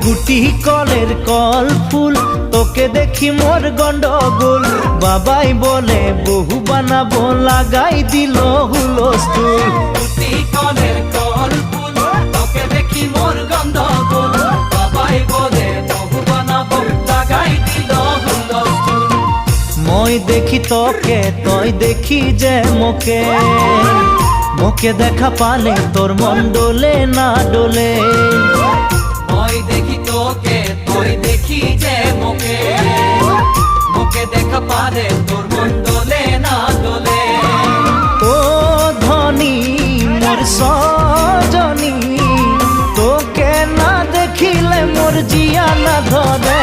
গুটি কলের কল ফুল, তোকে দেখি মোর গন্ডগোল। বাবাই বলে বহু বানাবো, লাগাই দিল হুলস্থুল। গুটি কলের কল ফুল, তোকে দেখি মোর গন্ডগোল। বাবাই বলে বহু বানাবো, লাগাই দিল হুলস্থুল। মই দেখি তোকে, তই দেখি যে মোকে, মোকে দেখা পালে তোর মন ডোলে না ডোলে। মই দেখি তোকে, তুই দেখি যে মোকে, মোকে দেখা পারে তোর মন দোলে না দোলে। ও ধনী মোর সজনী, তোকে না দেখিলে মোর জিয়া না ধরে।